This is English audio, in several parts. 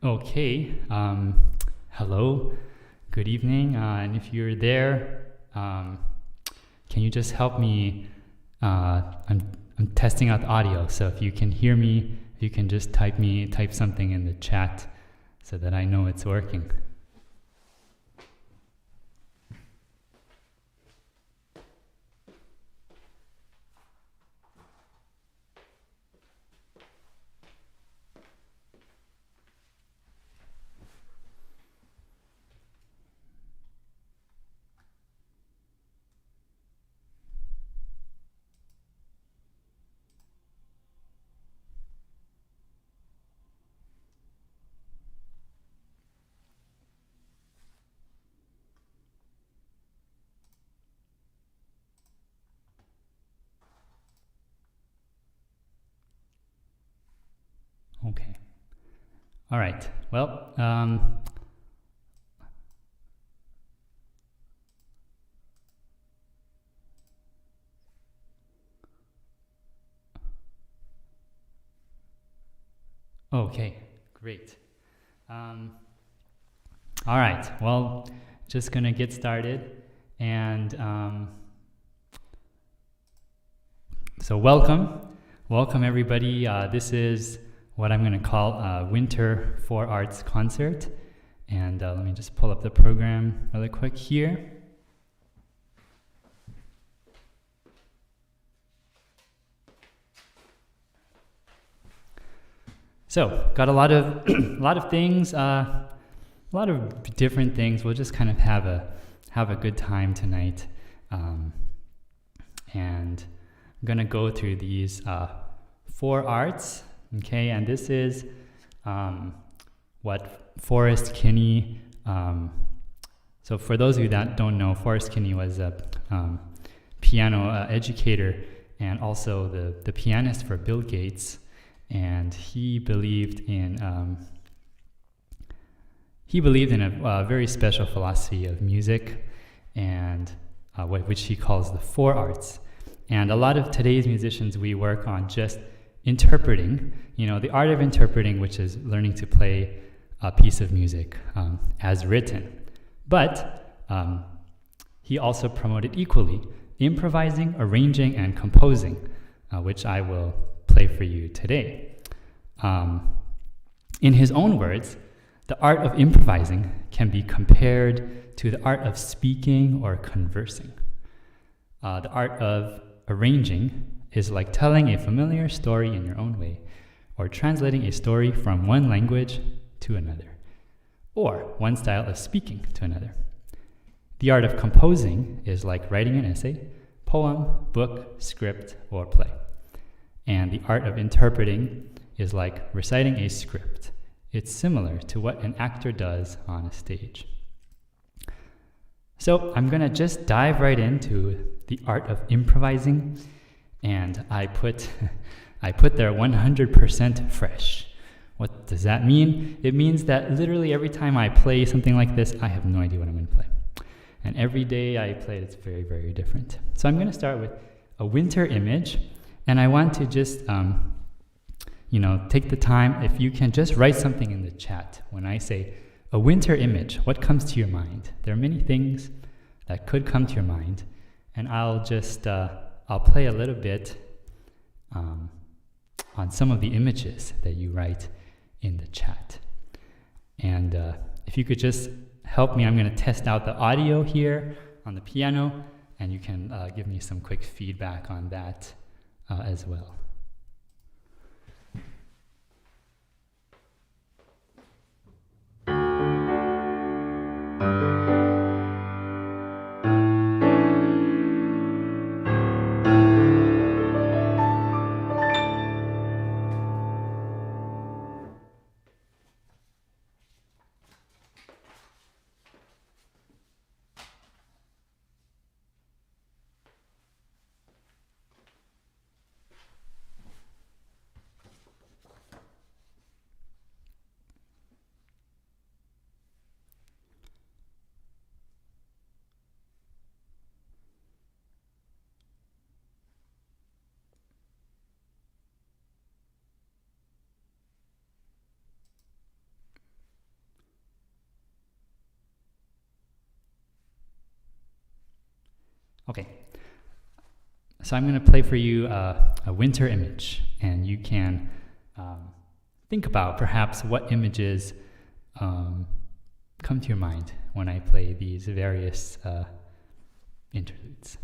Okay. Hello. Good evening. And if you're there, can you just help me? I'm testing out the audio, so if you can hear me, if you can just type something in the chat, so that I know it's working. Okay. All right. Well, okay, great. All right. Well, just gonna get started, and so welcome everybody. This is what I'm going to call a Winter for Arts concert. And let me just pull up the program really quick here. So, got a lot of things, a lot of different things. We'll just kind of have a good time tonight, and I'm gonna go through these 4 arts. Okay, and this is what Forrest Kinney, so for those of you that don't know, Forrest Kinney was a piano educator and also the pianist for Bill Gates, and he believed in a very special philosophy of music, and which he calls the 4 arts. And a lot of today's musicians, we work on just interpreting, the art of interpreting, which is learning to play a piece of music as written. But he also promoted equally improvising, arranging, and composing, which I will play for you today. In his own words, the art of improvising can be compared to the art of speaking or conversing. The art of arranging is like telling a familiar story in your own way, or translating a story from one language to another, or one style of speaking to another. The art of composing is like writing an essay, poem, book, script, or play. And the art of interpreting is like reciting a script. It's similar to what an actor does on a stage. So I'm gonna just dive right into the art of improvising, and I put there 100% fresh. What does that mean? It means that literally every time I play something like this, I have no idea what I'm going to play. And every day I play it, it's very, very different. So I'm going to start with a winter image, and I want to just, take the time, if you can just write something in the chat. When I say a winter image, what comes to your mind? There are many things that could come to your mind, and I'll just, I'll play a little bit on some of the images that you write in the chat. And if you could just help me, I'm going to test out the audio here on the piano, and you can give me some quick feedback on that as well. Okay, so I'm going to play for you a winter image, and you can think about perhaps what images come to your mind when I play these various interludes.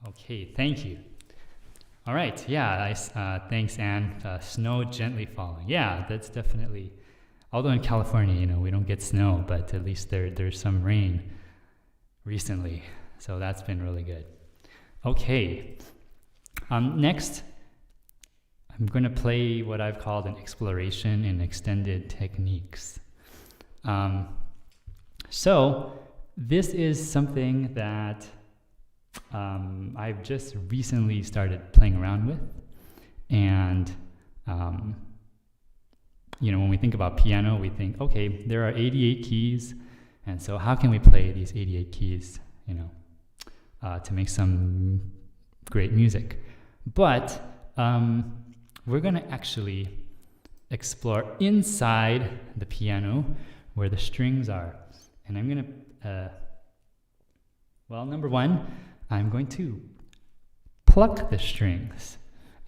Okay, thank you. All right, yeah, thanks, Anne. Snow gently falling. Yeah, that's definitely, although in California, we don't get snow, but at least there's some rain recently, so that's been really good. Okay, next, I'm going to play what I've called an exploration in extended techniques. So this is something that I've just recently started playing around with, And when we think about piano, we think, okay, there are 88 keys, and so how can we play these 88 keys, to make some great music? But we're going to actually explore inside the piano where the strings are. And I'm going to, number one, I'm going to pluck the strings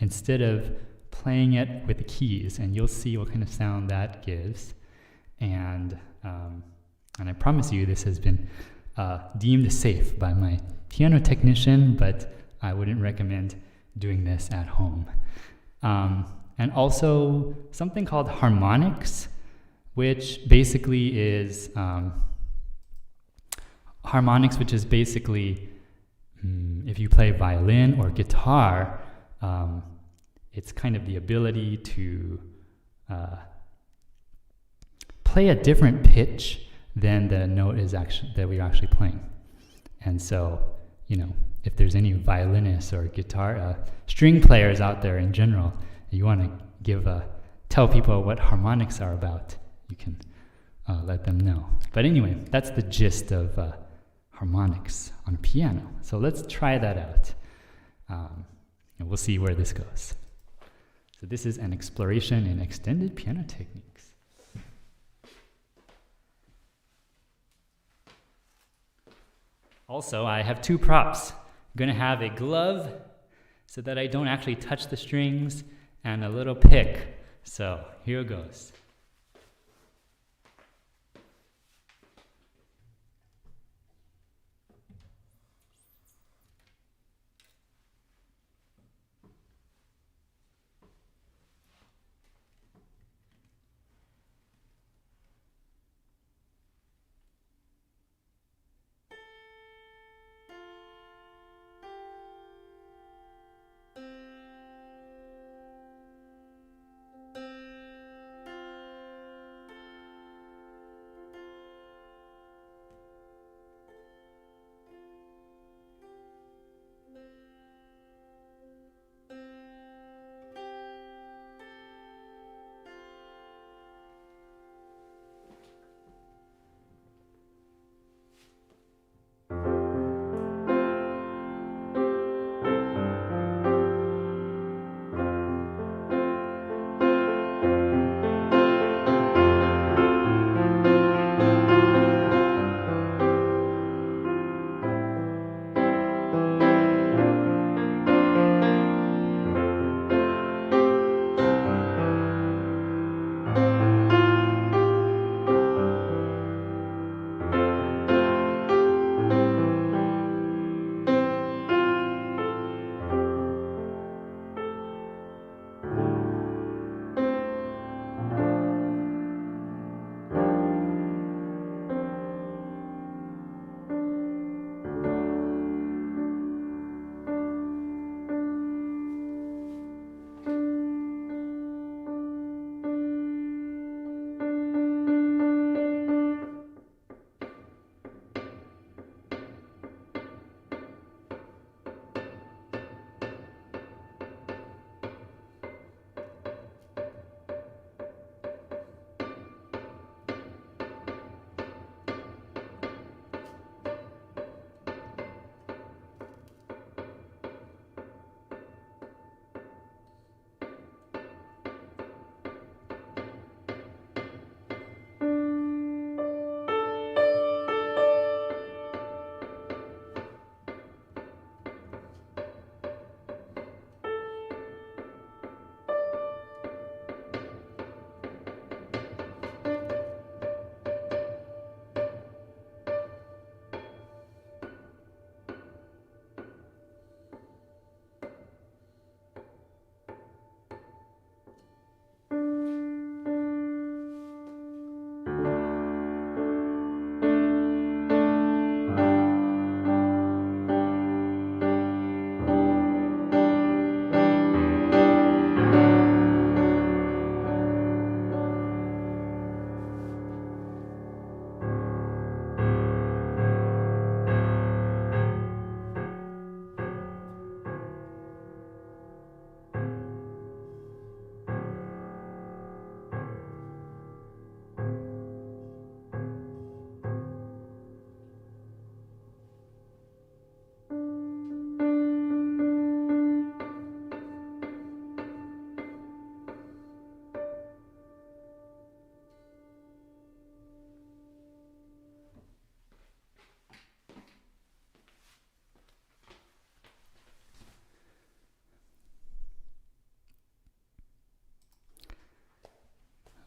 instead of playing it with the keys, and you'll see what kind of sound that gives. And I promise you this has been deemed safe by my piano technician, but I wouldn't recommend doing this at home. And also something called harmonics, which basically is if you play violin or guitar, it's kind of the ability to play a different pitch than the note that we're actually playing. And so, if there's any violinists or guitar string players out there in general, you want to tell people what harmonics are about, you can let them know. But anyway, that's the gist of harmonics on piano. So let's try that out, and we'll see where this goes. So this is an exploration in extended piano techniques. Also, I have two props. I'm going to have a glove so that I don't actually touch the strings, and a little pick. So here goes.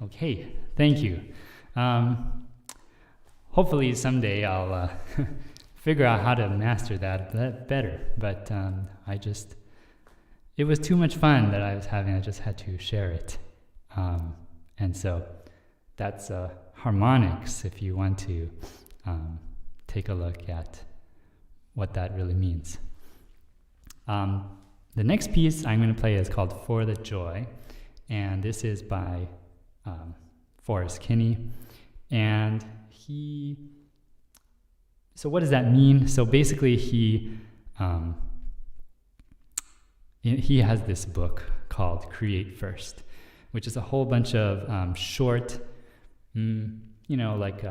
Okay, thank you. Hopefully someday I'll figure out how to master that better, but it was too much fun that I was having. I just had to share it. And so that's harmonics, if you want to take a look at what that really means. The next piece I'm going to play is called For the Joy, and this is by Forrest Kinney. And so what does that mean? So basically he has this book called Create First, which is a whole bunch of short, like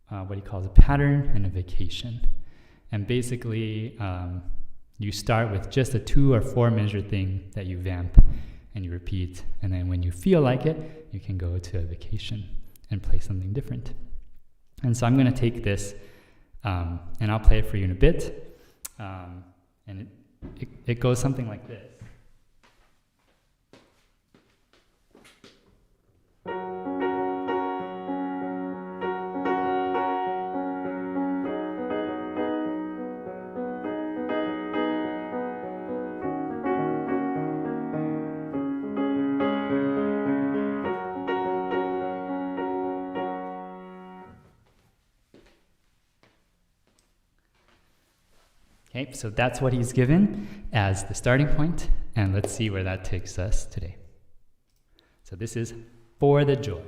what he calls a pattern and a vacation. And basically, you start with just a 2 or 4 measure thing that you vamp and you repeat. And then when you feel like it, you can go to a vacation and play something different. And so I'm going to take this, and I'll play it for you in a bit. And it goes something like this. Okay, so that's what he's given as the starting point, and let's see where that takes us today. So this is For the Joy.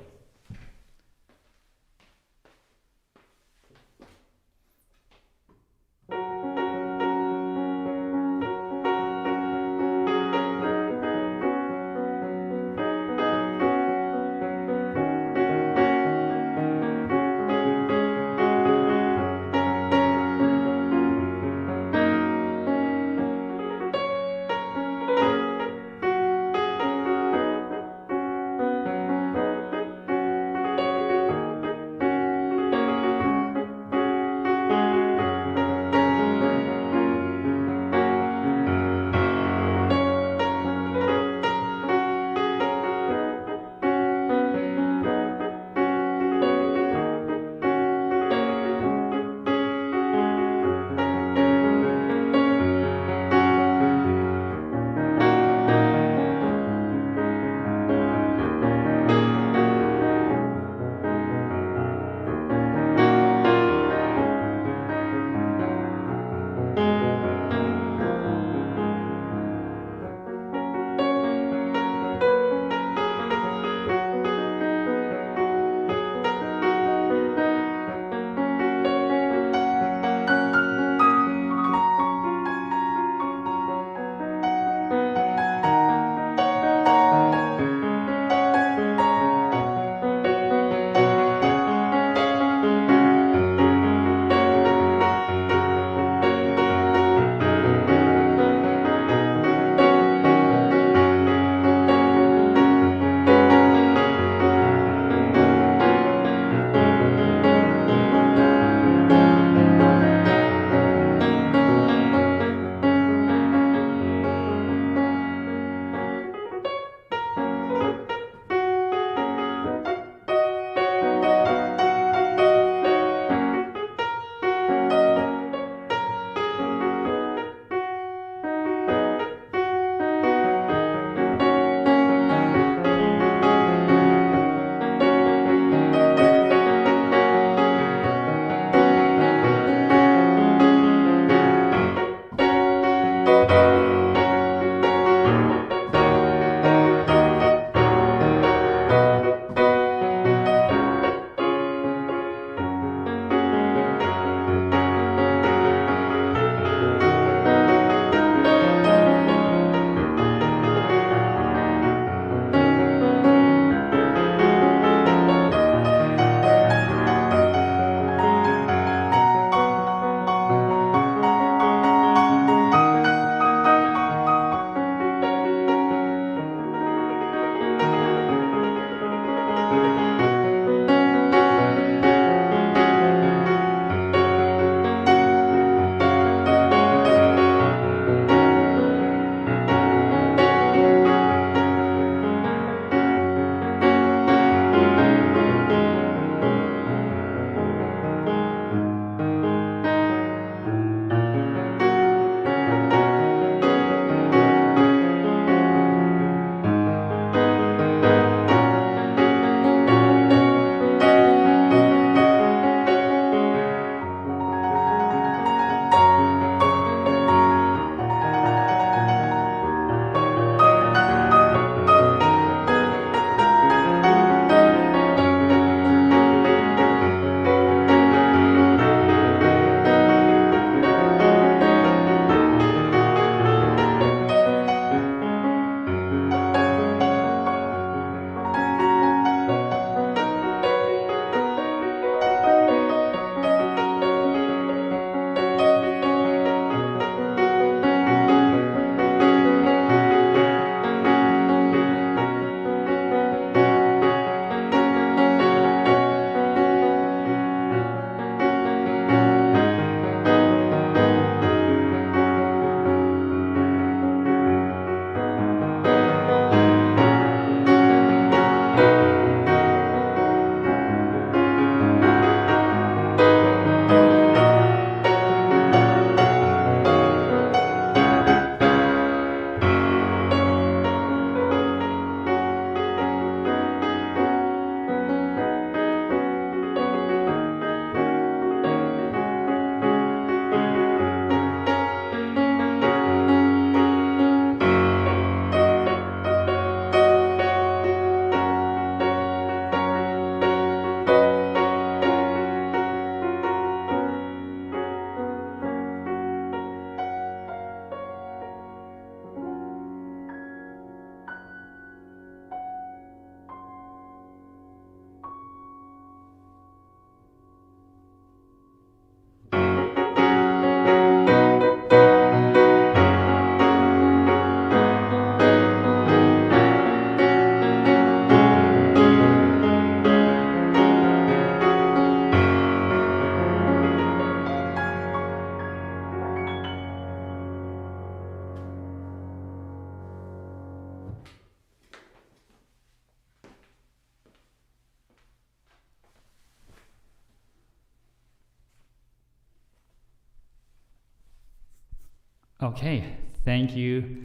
Okay, thank you.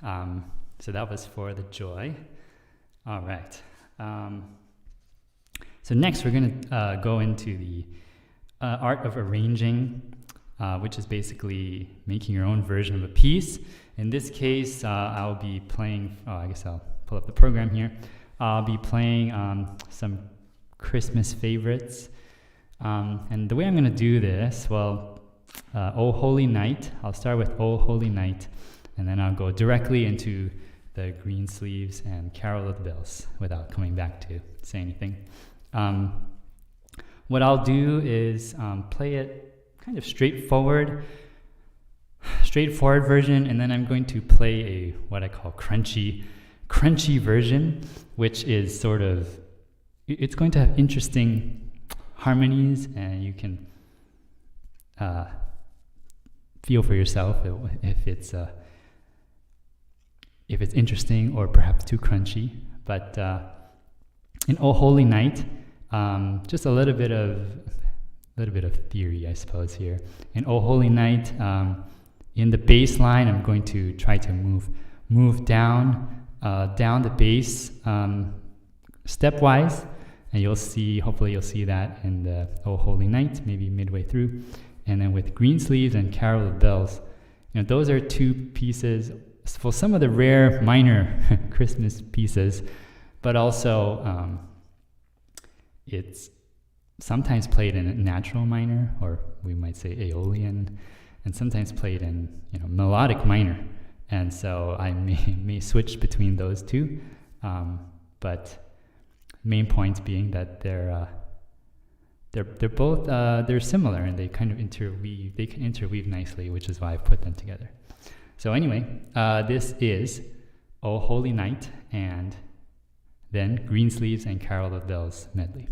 So that was for the joy. All right. So next we're going to go into the art of arranging, which is basically making your own version of a piece. In this case, I'll be playing, I guess I'll pull up the program here. I'll be playing some Christmas favorites. And the way I'm going to do this, well, O Holy Night, I'll start with O Holy Night, and then I'll go directly into the Green Sleeves and Carol of the Bells without coming back to say anything. What I'll do is play it kind of straightforward version, and then I'm going to play a what I call crunchy version, which is sort of, it's going to have interesting harmonies, and you can feel for yourself if it's interesting or perhaps too crunchy. But in O Holy Night, just a little bit of theory, I suppose, here. In O Holy Night, in the bass line, I'm going to try to move down the bass stepwise, and hopefully you'll see that in the O Holy Night, maybe midway through. And then with Green Sleeves and Carol of the Bells, those are two pieces for some of the rare minor Christmas pieces, but also it's sometimes played in a natural minor, or we might say Aeolian, and sometimes played in melodic minor. And so I may switch between those two, but main point being that they're both they're similar, and they kind of interweave. They can interweave nicely, which is why I've put them together. So anyway, this is O Holy Night, and then Green Sleeves and Carol of the Bells medley.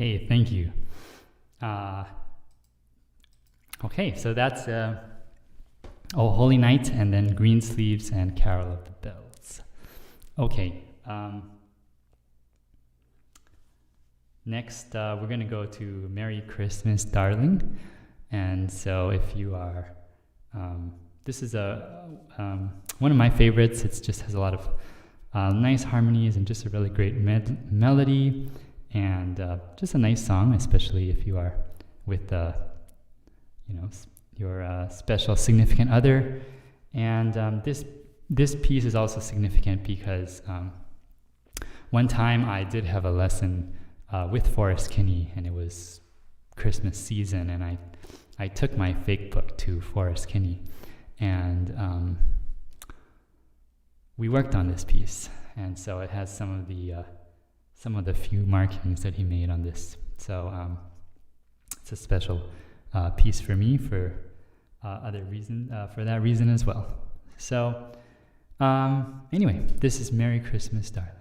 Okay, thank you. Okay, so that's Oh Holy Night, and then Green Sleeves and Carol of the Bells. Okay. Next, we're going to go to Merry Christmas, Darling. And so if you are, this is one of my favorites. It just has a lot of nice harmonies and just a really great melody, and just a nice song, especially if you are with, your special significant other. And this piece is also significant because one time I did have a lesson with Forrest Kinney, and it was Christmas season, and I took my fake book to Forrest Kinney, and we worked on this piece, and so it has some of the few markings that he made on this. So it's a special piece for me for for that reason as well. So anyway, this is Merry Christmas, Darling.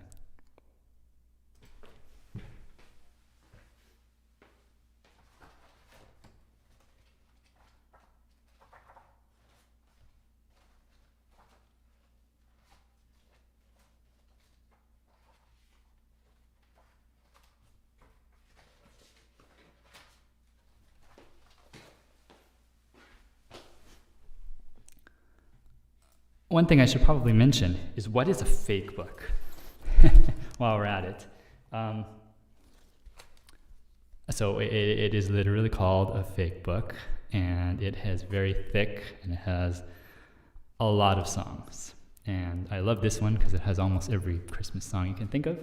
One thing I should probably mention is, what is a fake book? While we're at it. So it is literally called a fake book, and it is very thick, and it has a lot of songs. And I love this one because it has almost every Christmas song you can think of.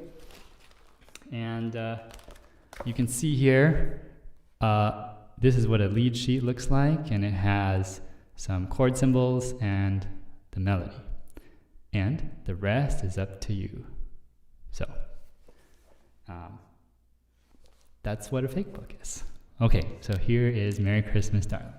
And you can see here, this is what a lead sheet looks like, and it has some chord symbols and the melody, and the rest is up to you. So that's what a fake book is. Okay, so here is Merry Christmas, Darling.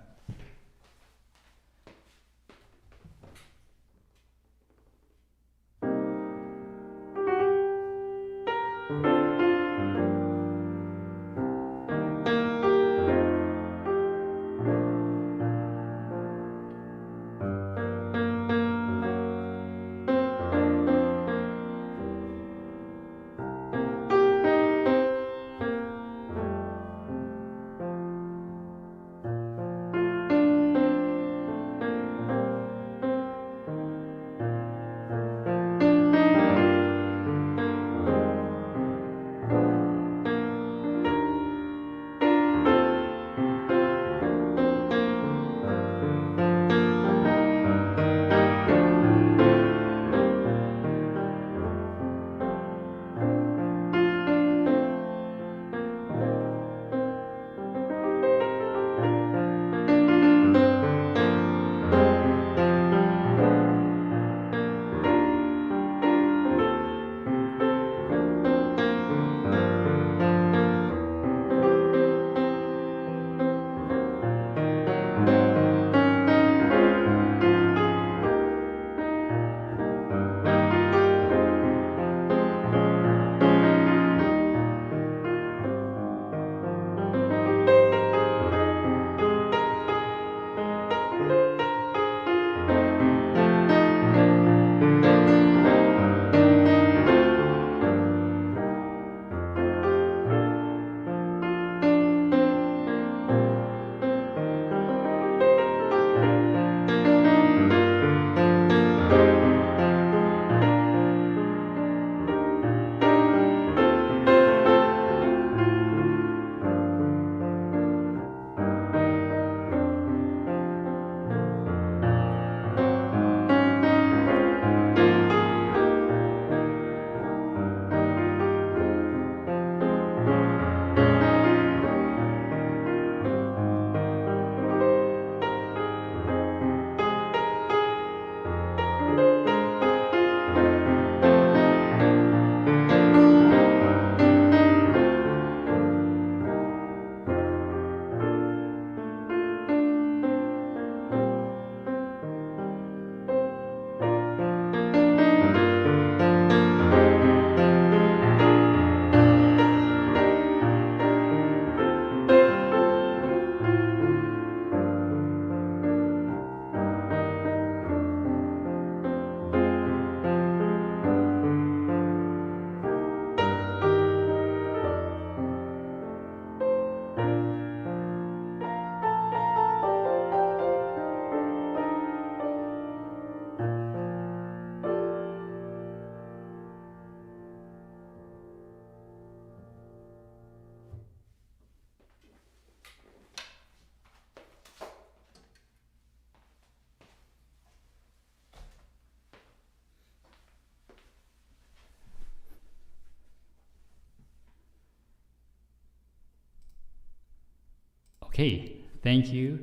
Okay, thank you.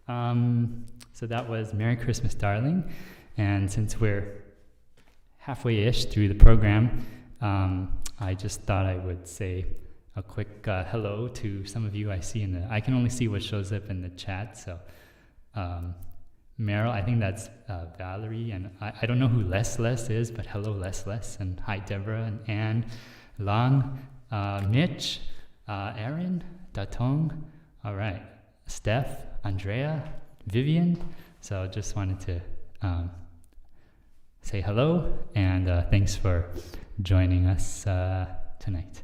So that was Merry Christmas, Darling. And since we're halfway-ish through the program, I just thought I would say a quick hello to some of you I see in the... I can only see what shows up in the chat, so... Meryl, I think that's Valerie, and I don't know who Les is, but hello Les, and hi Deborah, and Anne, Lang, Mitch, Aaron, Datong, all right, Steph, Andrea, Vivian. So just wanted to say hello, and thanks for joining us tonight.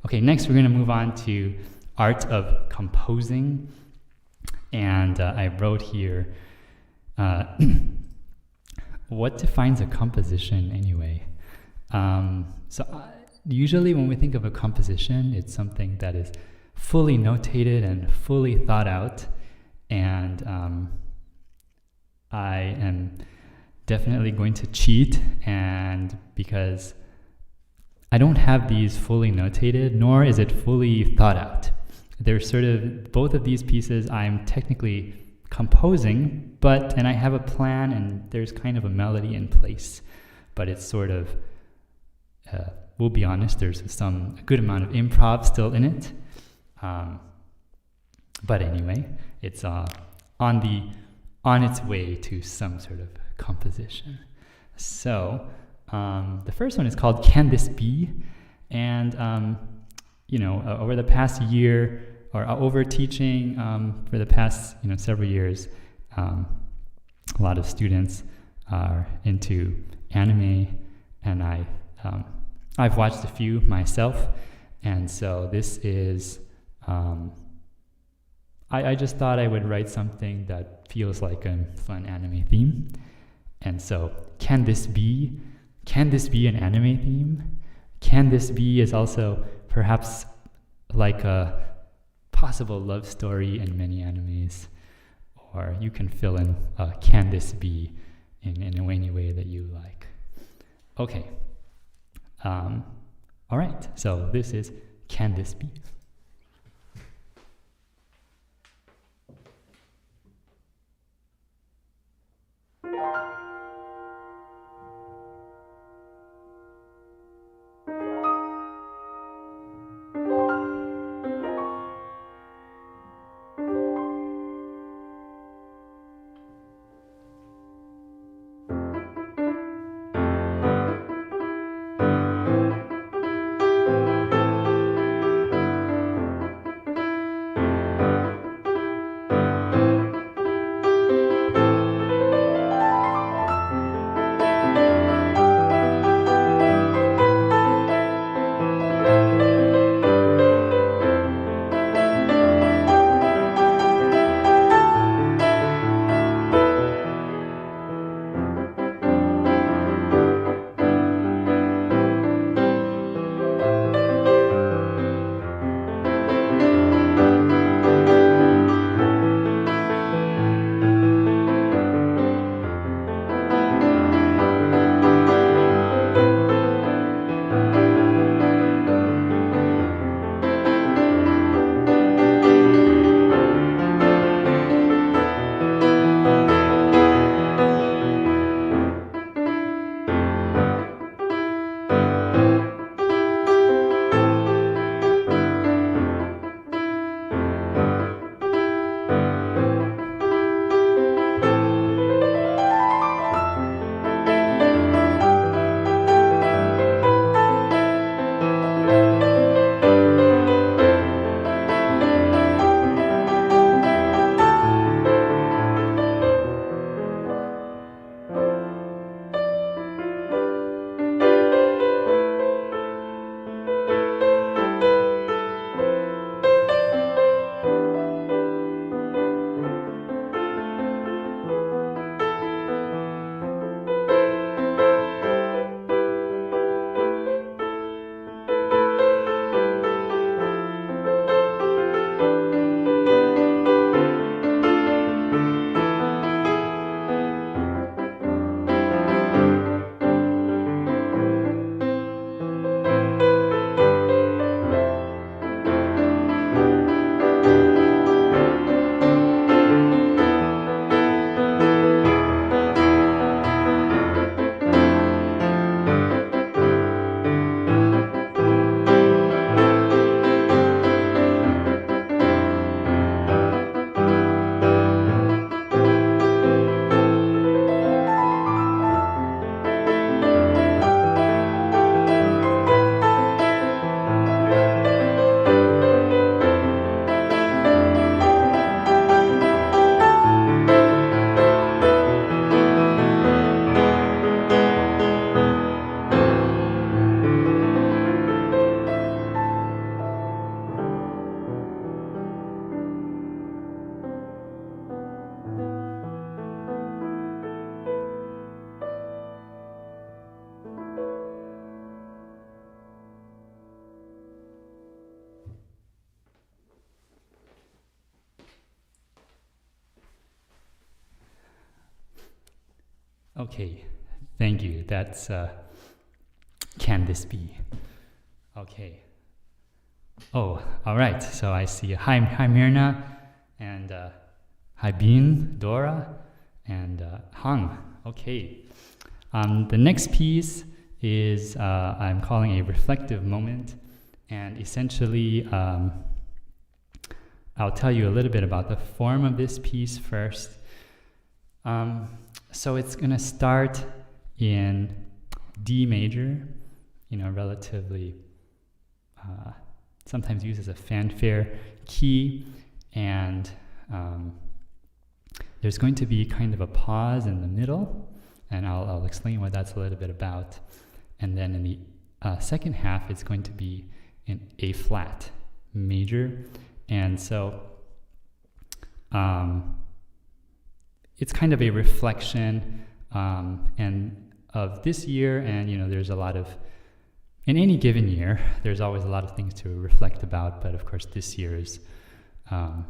Okay, next we're going to move on to art of composing, and I wrote here, what defines a composition anyway? Usually when we think of a composition, it's something that is fully notated and fully thought out, and I am definitely going to cheat, and because I don't have these fully notated, nor is it fully thought out. There's sort of, both of these pieces I'm technically composing, and I have a plan, and there's kind of a melody in place, but it's sort of, we'll be honest, there's a good amount of improv still in it. But anyway, it's on its way to some sort of composition. So the first one is called Can This Be? And over the past year, or over teaching for the past several years, a lot of students are into anime, and I've watched a few myself, and so this is I just thought I would write something that feels like a fun anime theme. And so can this be an anime theme? Can this be is also perhaps like a possible love story in many animes, or you can fill in can this be in any way that you like. Okay. All right, so this is Can This Be? Okay, thank you. That's can this be? Okay. Oh, all right. So I see. Hi Myrna, and hi Bin, Dora, and Hang. Okay. The next piece is I'm calling a reflective moment, and essentially I'll tell you a little bit about the form of this piece first. So it's going to start in D major, relatively sometimes used as a fanfare key, and there's going to be kind of a pause in the middle, and I'll explain what that's a little bit about. And then in the second half, it's going to be in A flat major, and so it's kind of a reflection and of this year, and there's a lot of, in any given year, there's always a lot of things to reflect about, but of course this year is, I'm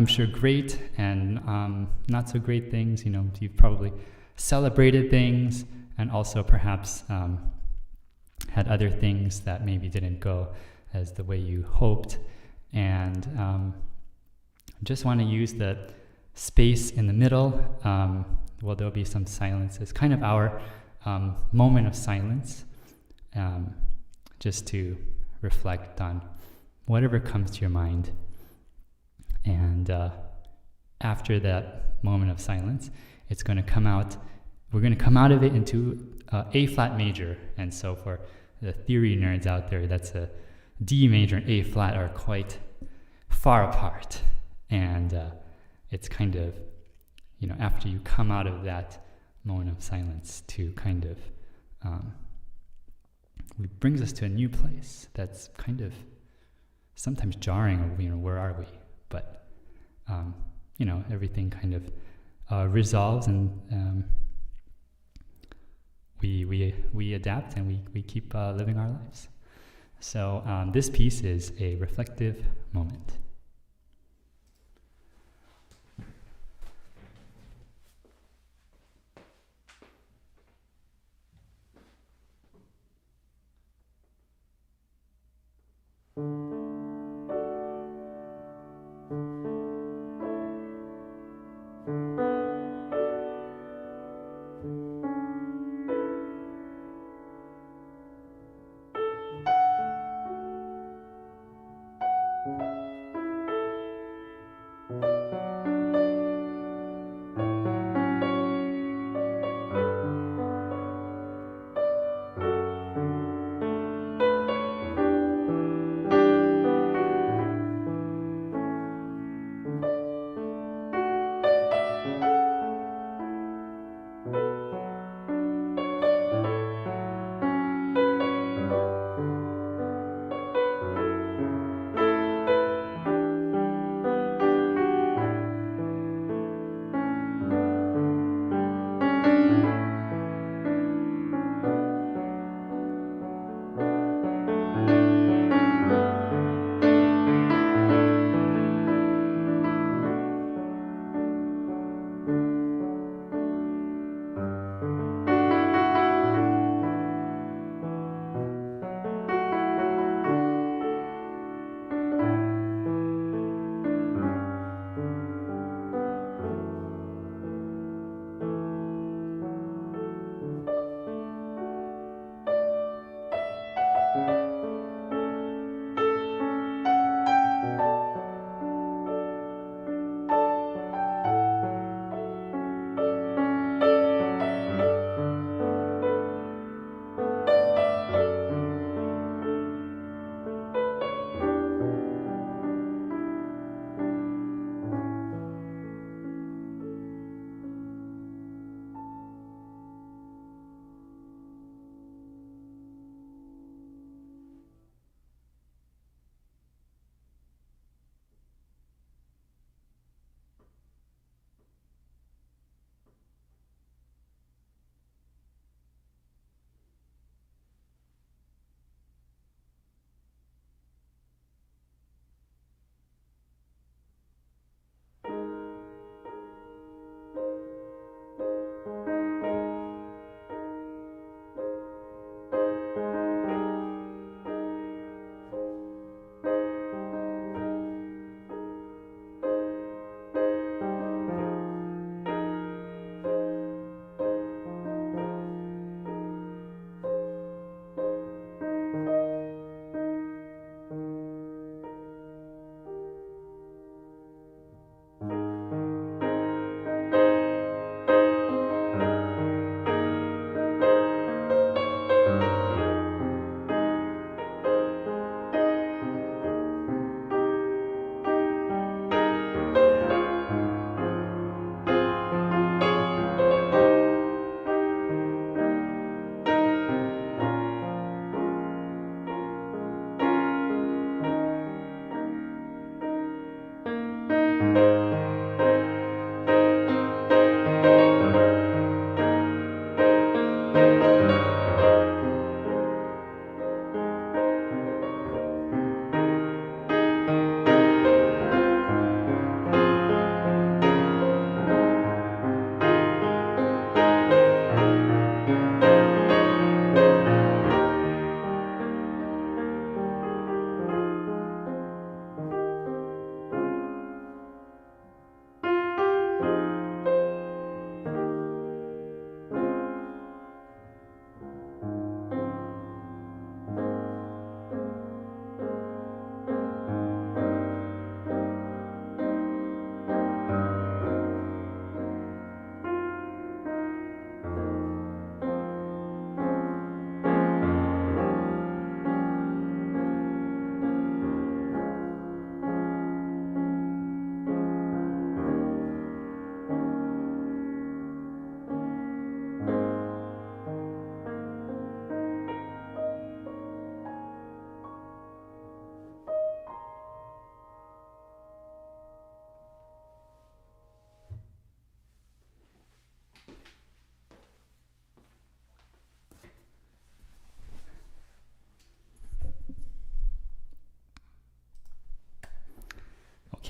sure, great and not so great things. You've probably celebrated things, and also perhaps had other things that maybe didn't go as the way you hoped, and just want to use the space in the middle. Well, there'll be some silence. It's kind of our moment of silence, just to reflect on whatever comes to your mind. And after that moment of silence, it's going to come out. We're going to come out of it into A flat major. And so for the theory nerds out there, that's a D major and A flat are quite far apart. And it's kind of, after you come out of that moment of silence, to kind of, it brings us to a new place that's kind of sometimes jarring, where are we? But, everything kind of resolves, and we adapt, and we keep living our lives. So this piece is a reflective moment.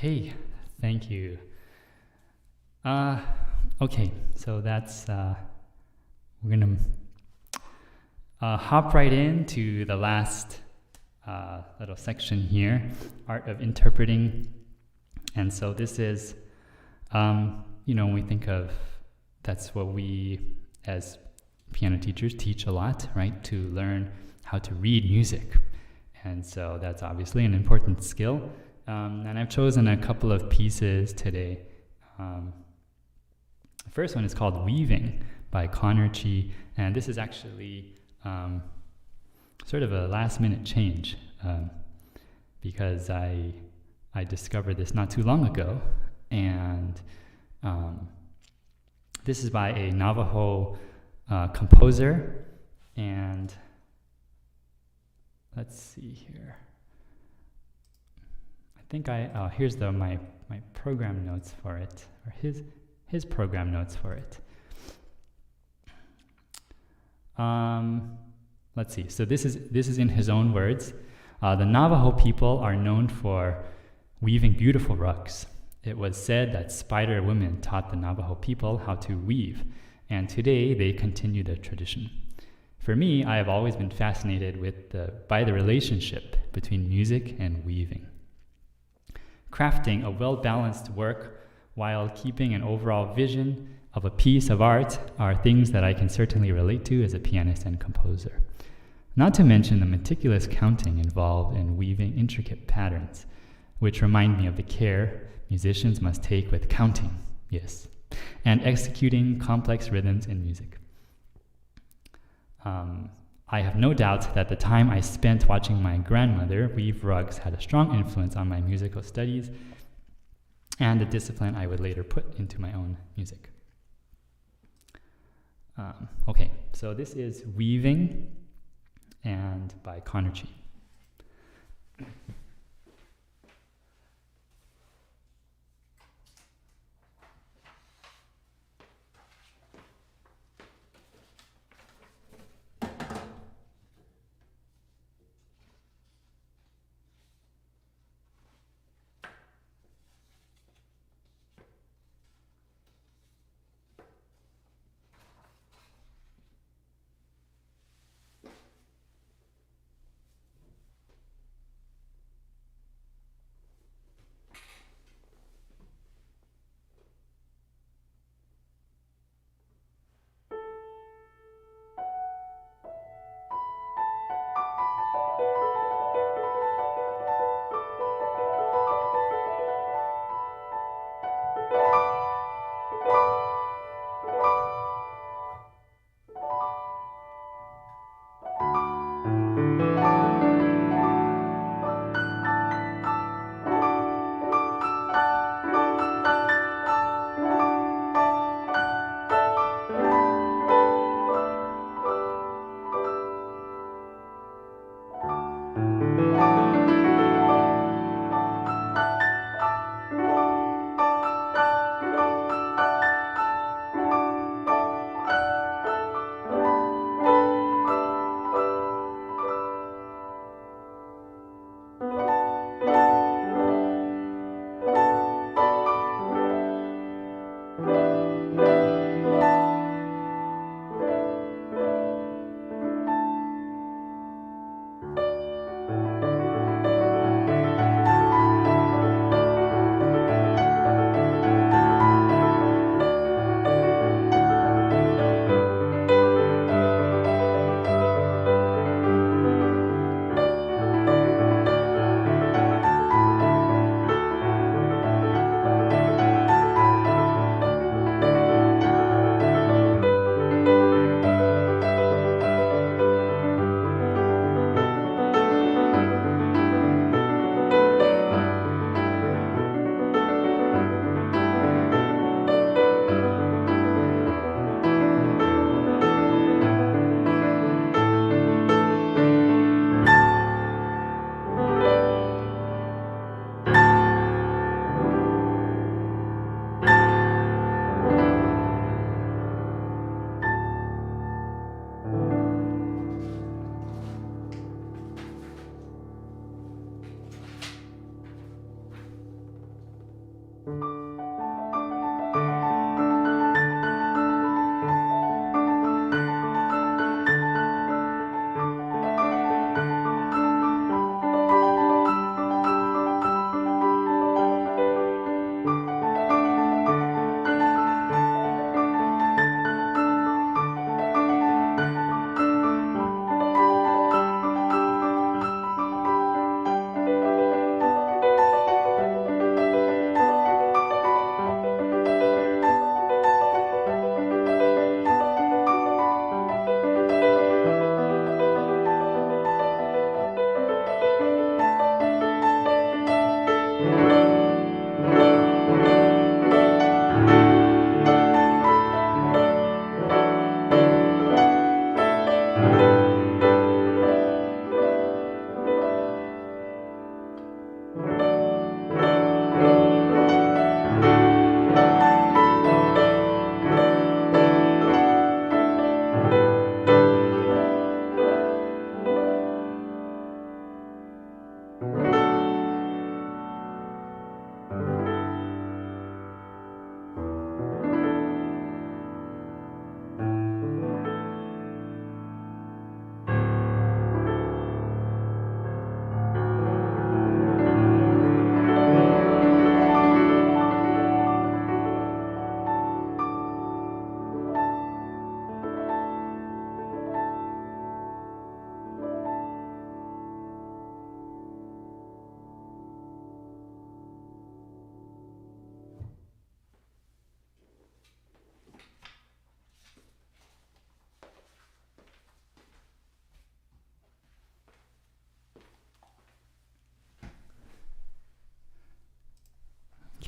Okay, thank you. Okay, so that's we're gonna hop right into the last little section here, art of interpreting. And so this is, when we think of, that's what we as piano teachers teach a lot, right? To learn how to read music. And so that's obviously an important skill. And I've chosen a couple of pieces today. The first one is called Weaving by Connor Chi. And this is actually sort of a last-minute change because I discovered this not too long ago. And this is by a Navajo composer. And let's see here. I think here's my program notes for it, or his program notes for it. Let's see. So this is in his own words. The Navajo people are known for weaving beautiful rugs. It was said that spider women taught the Navajo people how to weave, and today they continue the tradition. For me, I have always been fascinated by the relationship between music and weaving. Crafting a well-balanced work while keeping an overall vision of a piece of art are things that I can certainly relate to as a pianist and composer. Not to mention the meticulous counting involved in weaving intricate patterns, which remind me of the care musicians must take with counting, yes, and executing complex rhythms in music. I have no doubt that the time I spent watching my grandmother weave rugs had a strong influence on my musical studies and the discipline I would later put into my own music. Okay, so this is Weaving and by Connor Chi.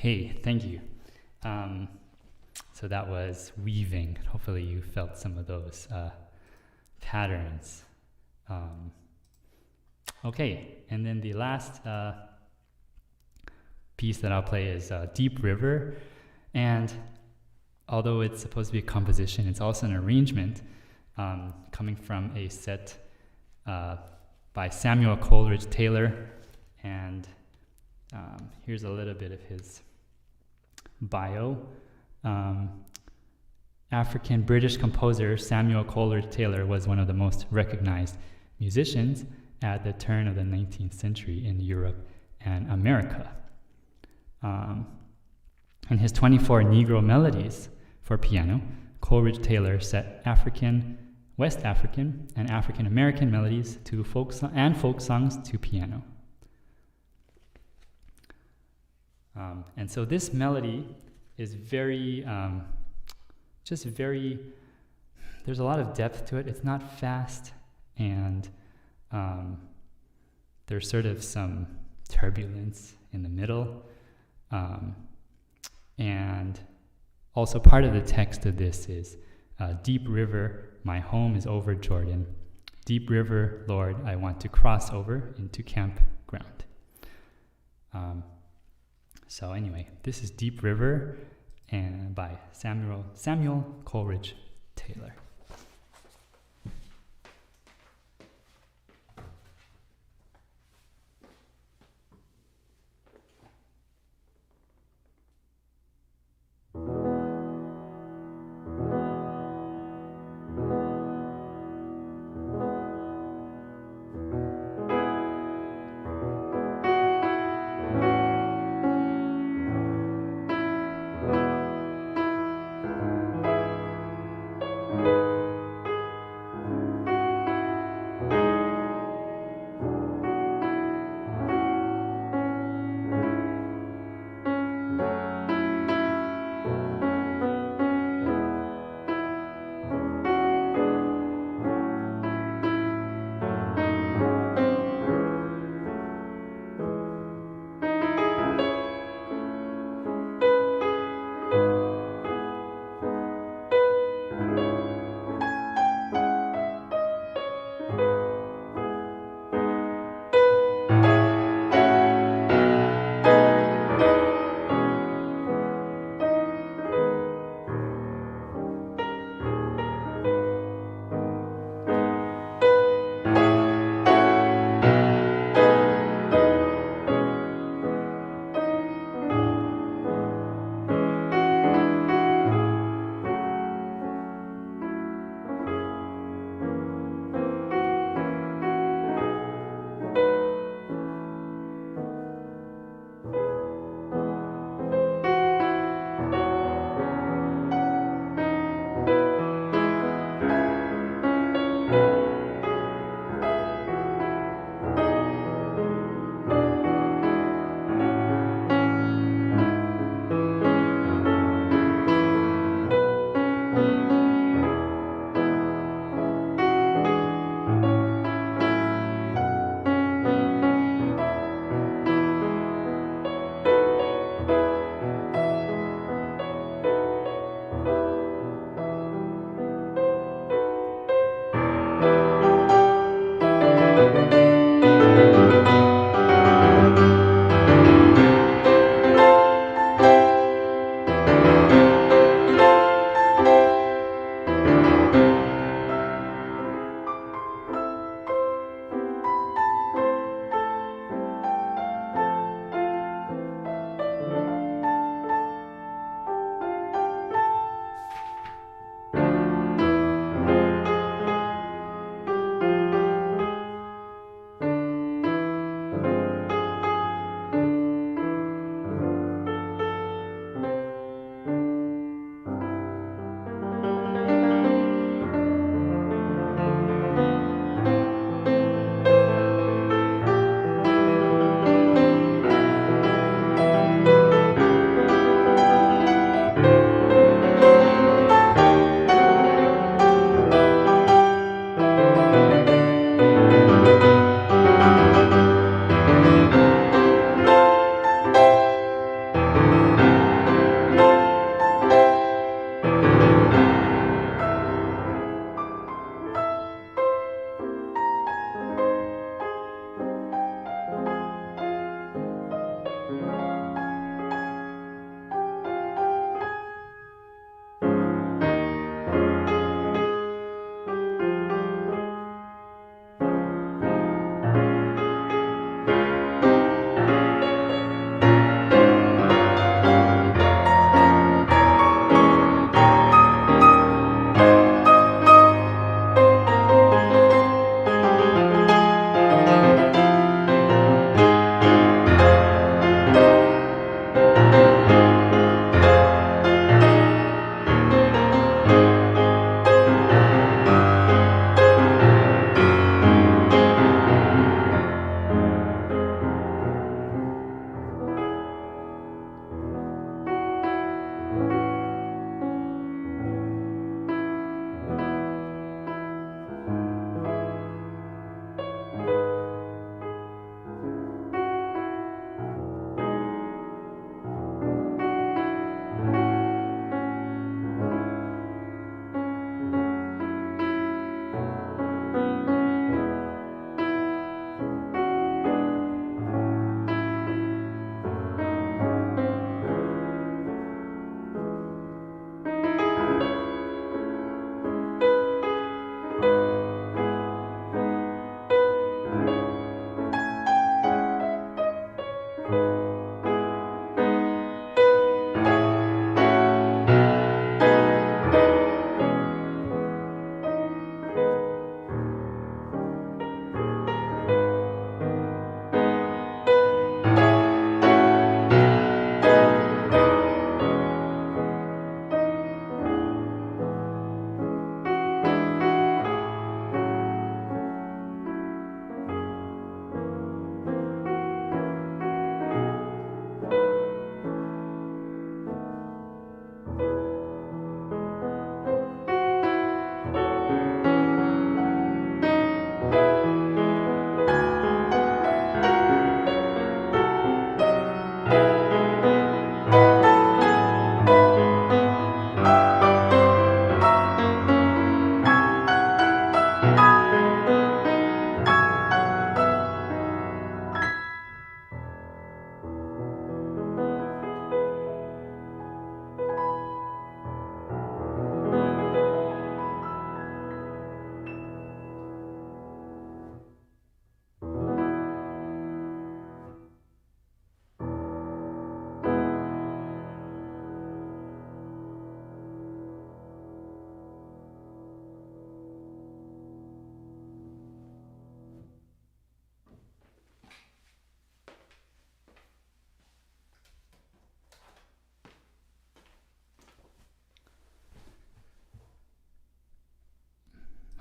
Okay, thank you. So that was weaving. Hopefully you felt some of those patterns. Okay, and then the last piece that I'll play is Deep River. And although it's supposed to be a composition, it's also an arrangement coming from a set by Samuel Coleridge Taylor. And here's a little bit of his bio. African-British composer Samuel Coleridge Taylor was one of the most recognized musicians at the turn of the 19th century in Europe and America. In his 24 Negro melodies for piano, Coleridge Taylor set African, West African, and African American melodies to folk songs to piano. And so this melody is very, there's a lot of depth to it. It's not fast, and there's sort of some turbulence in the middle. And also part of the text of this is, Deep river, my home is over Jordan. Deep river, Lord, I want to cross over into campground. So anyway, this is Deep River and by Samuel Coleridge Taylor.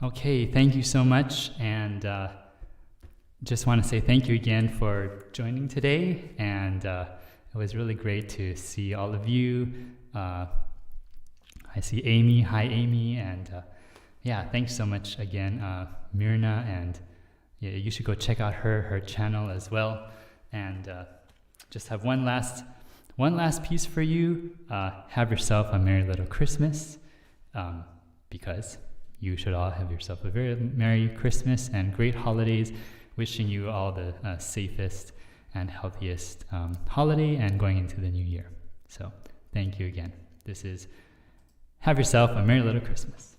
Okay, thank you so much, and just want to say thank you again for joining today, and it was really great to see all of you. I see Amy. Hi, Amy, and yeah, thanks so much again, Myrna, and yeah, you should go check out her channel as well. And just have one last piece for you. Have yourself a merry little Christmas, because you should all have yourself a very merry Christmas and great holidays. Wishing you all the safest and healthiest holiday and going into the new year. So thank you again. This is Have Yourself a Merry Little Christmas.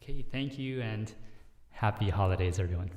Okay, thank you, and happy holidays, everyone.